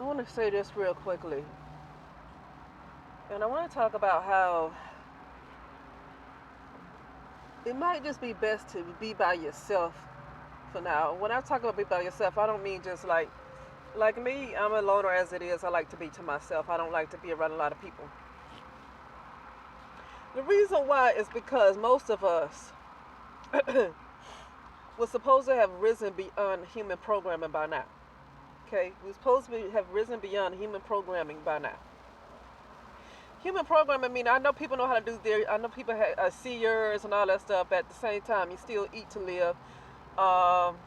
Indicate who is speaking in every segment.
Speaker 1: I want to say this real quickly. And I want to talk about how it might just be best to be by yourself for now. When I talk about be by yourself, I don't mean just like me, I'm a loner as it is. I like to be to myself. I don't like to be around a lot of people. The reason why is because most of us were supposed to have risen beyond human programming by now. Okay? We're supposed to have risen beyond human programming by now. Human programming, I mean, I know people know how to do their, I know people see yours and all that stuff. At the same time, you still eat to live. Um,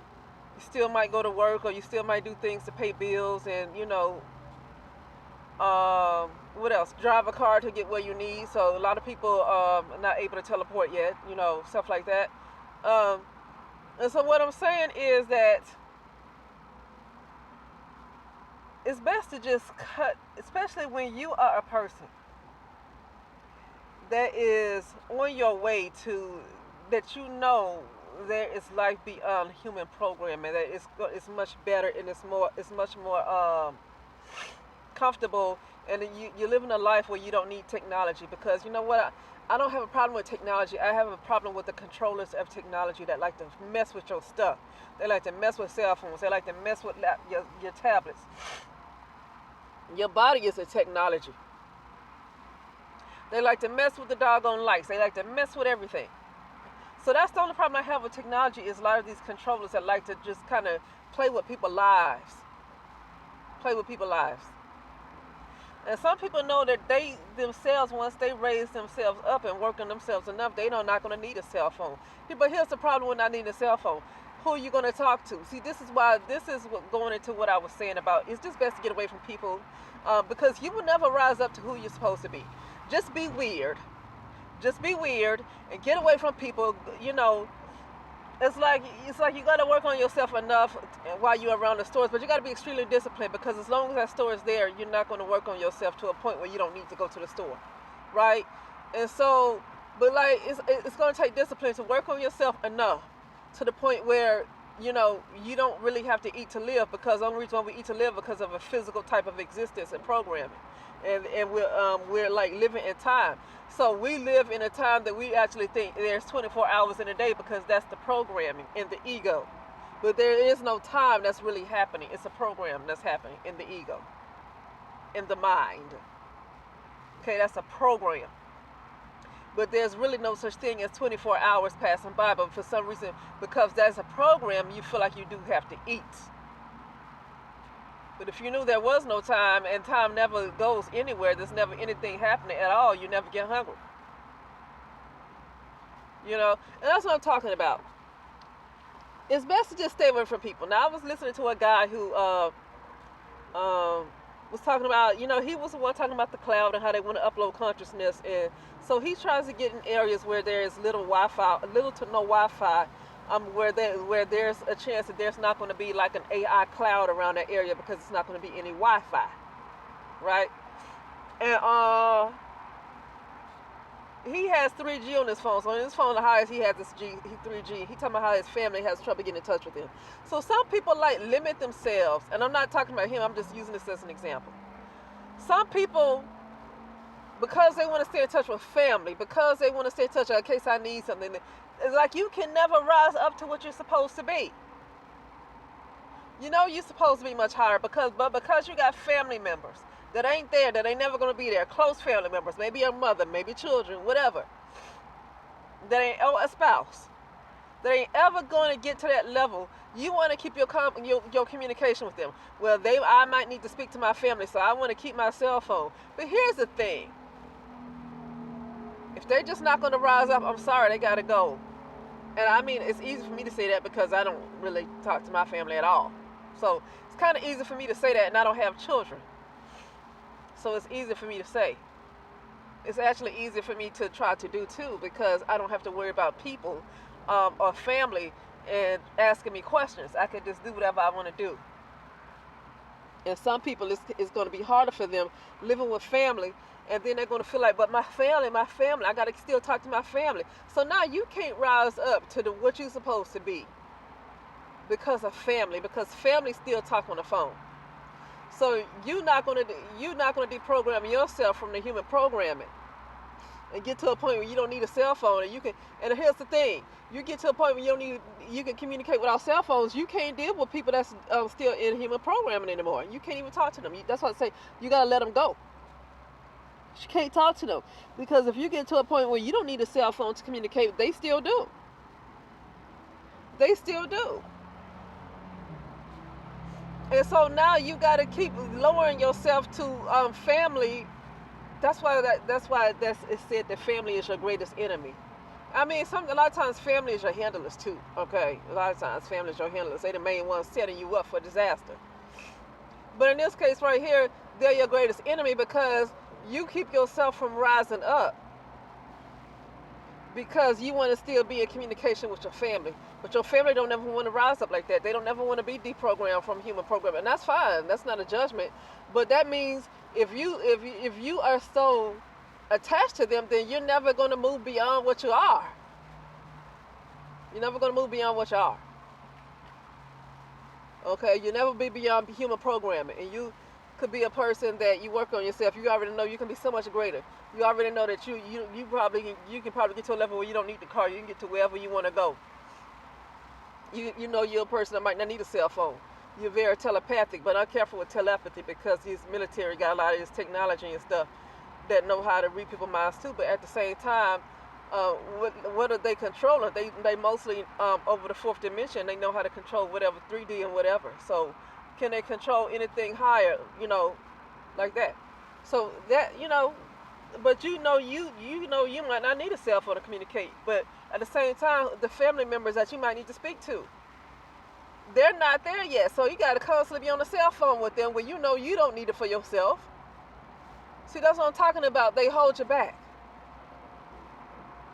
Speaker 1: you still might go to work, or you still might do things to pay bills, and what else? Drive a car to get where you need. So a lot of people are not able to teleport yet, stuff like that. Um, and so what I'm saying is that it's best to just cut, especially when you are a person that is on your way to, that there is life beyond human programming, that it's much better, and it's much more comfortable, and you're living a life where you don't need technology. Because you know what, I don't have a problem with technology. I have a problem with the controllers of technology that like to mess with your stuff. They like to mess with cell phones. They like to mess with your tablets. Your body is a technology. They like to mess with the doggone lights. They like to mess with everything. So that's the only problem I have with technology, is a lot of these controllers that like to just kind of play with people's lives. Play with people's lives. And some people know that they themselves, once they raise themselves up and work on themselves enough, they are not going to need a cell phone. But here's the problem with not needing a cell phone. Who are you going to talk to? See, this is what going into what I was saying about, it's just best to get away from people, because you will never rise up to who you're supposed to be. Just be weird. Just be weird and get away from people. It's like you got to work on yourself enough while you're around the stores, but you got to be extremely disciplined, because as long as that store is there, you're not going to work on yourself to a point where you don't need to go to the store, right? And so, but like it's going to take discipline to work on yourself enough to the point where you don't really have to eat to live, because the only reason why we eat to live because of a physical type of existence and programming, and we're like living in time. So we live in a time that we actually think there's 24 hours in a day, because that's the programming in the ego. But there is no time that's really happening. It's a program that's happening in the ego, in the mind. Okay, that's a program. But there's really no such thing as 24 hours passing by. But for some reason, because that's a program, you feel like you do have to eat. But if you knew there was no time, and time never goes anywhere, there's never anything happening at all, you never get hungry. And that's what I'm talking about. It's best to just stay away from people. Now, I was listening to a guy who was talking about, he was the one talking about the cloud and how they want to upload consciousness. And so he tries to get in areas where there is little to no Wi-Fi, where there's a chance that there's not going to be like an AI cloud around that area, because it's not going to be any Wi-Fi, right? And he has 3G on his phone. So on his phone, the highest he has is 3G. He talking about how his family has trouble getting in touch with him. So some people like limit themselves, and I'm not talking about him. I'm just using this as an example. Some people, because they want to stay in touch with family, because they want to stay in touch in case I need something, it's like you can never rise up to what you're supposed to be. You're supposed to be much higher, because you got family members that ain't there, that ain't never going to be there, close family members, maybe your mother, maybe children, whatever, that ain't a spouse, that ain't ever going to get to that level. You want to keep your communication with them. Well, I might need to speak to my family, so I want to keep my cell phone. But here's the thing. If they're just not going to rise up, I'm sorry, they got to go. And I mean, it's easy for me to say that because I don't really talk to my family at all. So it's kind of easy for me to say that, and I don't have children. So it's easy for me to say. It's actually easy for me to try to do too, because I don't have to worry about people or family and asking me questions. I can just do whatever I want to do. And some people, it's going to be harder for them living with family, and then they're going to feel like, but my family, I got to still talk to my family. So now you can't rise up to what you're supposed to be because of family, because family still talk on the phone. So you're not gonna deprogram yourself from the human programming and get to a point where you don't need a cell phone and you can. And here's the thing: you get to a point where you can communicate without cell phones. You can't deal with people that's still in human programming anymore. You can't even talk to them. That's why I say you gotta let them go. You can't talk to them because if you get to a point where you don't need a cell phone to communicate, they still do. They still do. And so now you got to keep lowering yourself to family. That's it's said that family is your greatest enemy. I mean, a lot of times family is your handlers too. Okay, a lot of times family is your handlers. They the main ones setting you up for disaster. But in this case right here, they're your greatest enemy because you keep yourself from rising up because you want to still be in communication with your family. But your family don't ever want to rise up like that. They don't ever want to be deprogrammed from human programming. And that's fine. That's not a judgment. But that means if you are so attached to them, then you're never going to move beyond what you are. You're never going to move beyond what you are. Okay? You'll never be beyond human programming. And you could be a person that you work on yourself. You already know you can be so much greater. You already know that you can probably get to a level where you don't need the car. You can get to wherever you want to go. You know you're a person that might not need a cell phone. You're very telepathic, but I'm careful with telepathy because these military got a lot of this technology and stuff that know how to read people's minds too. But at the same time, what are they controlling? They mostly over the fourth dimension. They know how to control whatever 3D and whatever. So can they control anything higher? Like that. So that but you might not need a cell phone to communicate. But at the same time, the family members that you might need to speak to, they're not there yet. So you got to constantly be on the cell phone with them when you know you don't need it for yourself. See, that's what I'm talking about. They hold you back.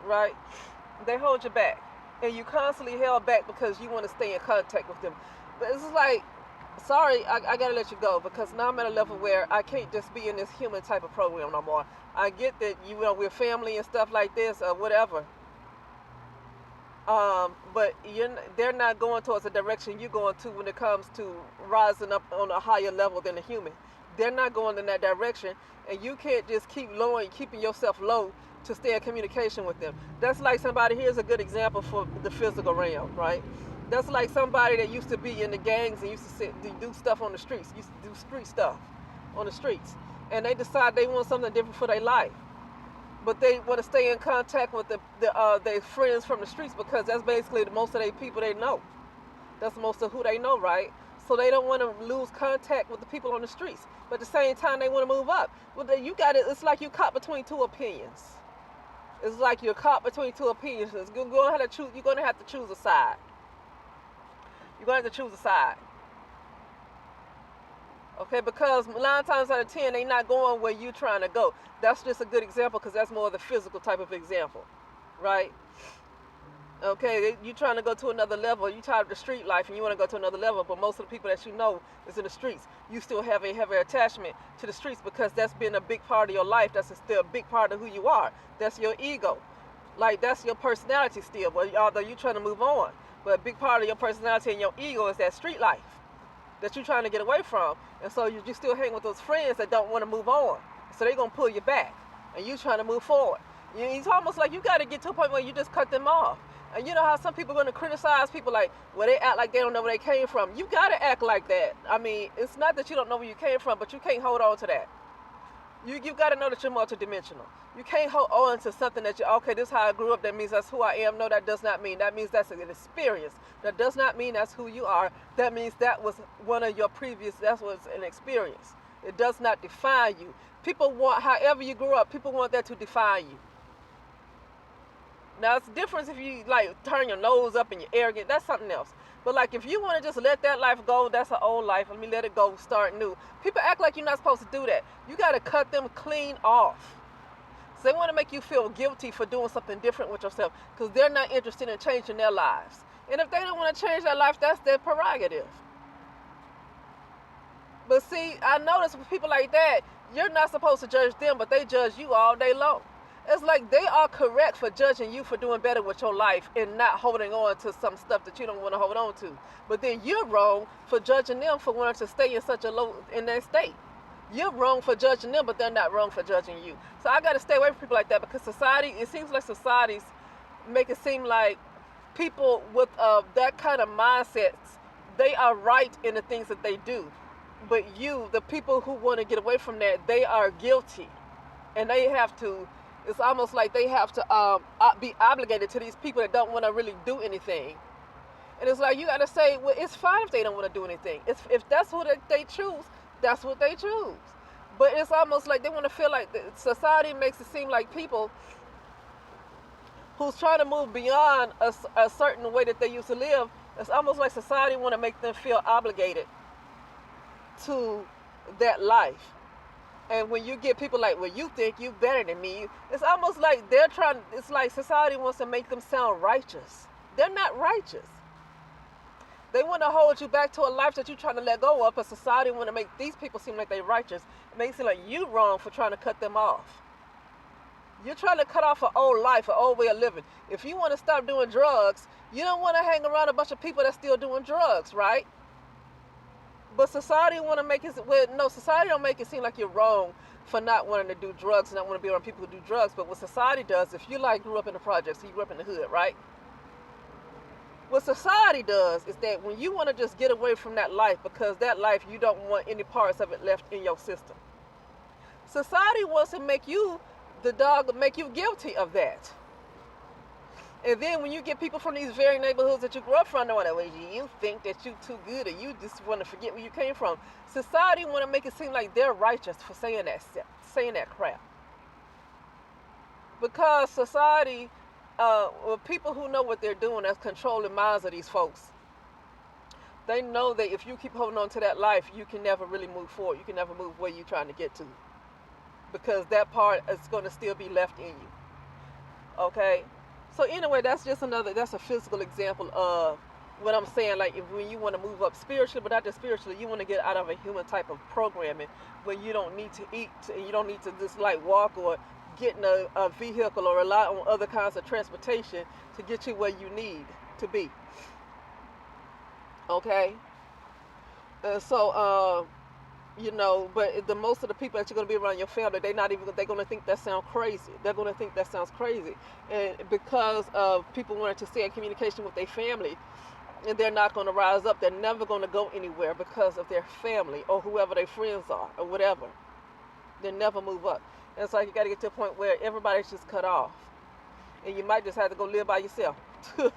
Speaker 1: Right? They hold you back. And you constantly held back because you want to stay in contact with them. But it's just like, sorry, I got to let you go because now I'm at a level where I can't just be in this human type of program no more. I get that, we're family and stuff like this or whatever. But they're not going towards the direction you're going to when it comes to rising up on a higher level than a human. They're not going in that direction, and you can't just keep keeping yourself low to stay in communication with them. That's like somebody, here's a good example for the physical realm, right? That's like somebody that used to be in the gangs and used to do stuff on the streets, used to do street stuff on the streets, and they decide they want something different for their life. But they want to stay in contact with their friends from the streets because that's basically most of their people they know. That's most of who they know, right? So they don't want to lose contact with the people on the streets. But at the same time, they want to move up. Well, then it's like you're caught between two opinions. It's like you're caught between two opinions. You're going to have to choose a side. You're going to have to choose a side. Okay, because 9 times out of 10, they're not going where you're trying to go. That's just a good example because that's more of the physical type of example, right? Okay, you're trying to go to another level. You're tired of the street life and you want to go to another level, but most of the people that you know is in the streets. You still have a heavy attachment to the streets because that's been a big part of your life. That's still a big part of who you are. That's your ego. Like, that's your personality still, but although you're trying to move on. But a big part of your personality and your ego is that street life that you're trying to get away from. And so you still hang with those friends that don't want to move on. So they're going to pull you back. And you're trying to move forward. It's almost like you got to get to a point where you just cut them off. And you know how some people are going to criticize people like, well, they act like they don't know where they came from. You got to act like that. I mean, it's not that you don't know where you came from, but you can't hold on to that. You've got to know that you're multidimensional. You can't hold on to something that okay, this is how I grew up, that means that's who I am. No, that does not mean. That means that's an experience. That does not mean that's who you are. That means that was one of your that was an experience. It does not define you. People want, however you grew up, people want that to define you. Now, it's a difference if you, like, turn your nose up and you're arrogant. That's something else. But, like, if you want to just let that life go, that's an old life. Let me let it go, start new. People act like you're not supposed to do that. You got to cut them clean off. So they want to make you feel guilty for doing something different with yourself because they're not interested in changing their lives. And if they don't want to change their life, that's their prerogative. But see, I notice with people like that, you're not supposed to judge them, but they judge you all day long. It's like they are correct for judging you for doing better with your life and not holding on to some stuff that you don't want to hold on to. But then you're wrong for judging them for wanting to stay in such a low in that state. You're wrong for judging them, but they're not wrong for judging you. So I got to stay away from people like that, because society, it seems like societies make it seem like people with that kind of mindsets, they are right in the things that they do. But you, the people who want to get away from that, they are guilty. And they have to, it's almost like they have to be obligated to these people that don't want to really do anything. And it's like, you got to say, well, it's fine if they don't want to do anything. If that's what they choose, that's what they choose. But it's almost like they want to feel like society makes it seem like people who's trying to move beyond a certain way that they used to live, it's almost like society want to make them feel obligated to that life. And when you get people like, well, you think you better than me, it's almost like they're trying, it's like society wants to make them sound righteous. They're not righteous. They want to hold you back to a life that you're trying to let go of, but society want to make these people seem like they're righteous. It makes it like you wrong for trying to cut them off. You're trying to cut off an old life, an old way of living. If you want to stop doing drugs, you don't want to hang around a bunch of people that's still doing drugs, right? But society want to make it, well, no, society don't make it seem like you're wrong for not wanting to do drugs and not want to be around people who do drugs. But what society does, if you like grew up in the projects, you grew up in the hood, right? What society does is that when you want to just get away from that life, because that life, you don't want any parts of it left in your system. Society wants to make you the dog, make you guilty of that. And then when you get people from these very neighborhoods that you grew up from, knowing that way, you think that you too good, or you just want to forget where you came from. Society want to make it seem like they're righteous for saying that crap. Because society, well, people who know what they're doing, that's controlling minds of these folks, they know that if you keep holding on to that life, you can never really move forward. You can never move where you're trying to get to, because that part is going to still be left in you. Okay? So anyway, that's a physical example of what I'm saying. Like, when you want to move up spiritually, but not just spiritually, you want to get out of a human type of programming where you don't need to eat, and you don't need to just like walk or get in a vehicle or rely on other kinds of transportation to get you where you need to be. Okay? And so, but the most of the people that you're going to be around your family, they're going to think that sounds crazy. They're going to think that sounds crazy. And because of people wanting to stay in communication with their family, and they're not going to rise up, they're never going to go anywhere because of their family or whoever their friends are or whatever. They never move up. And it's like you got to get to a point where everybody's just cut off. And you might just have to go live by yourself. You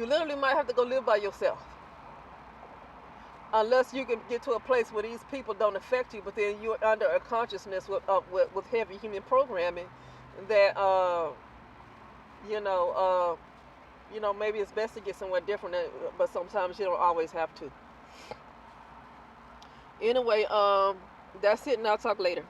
Speaker 1: literally might have to go live by yourself. Unless you can get to a place where these people don't affect you, but then you're under a consciousness with heavy human programming that maybe it's best to get somewhere different, but sometimes you don't always have to. Anyway, that's it, and I'll talk later.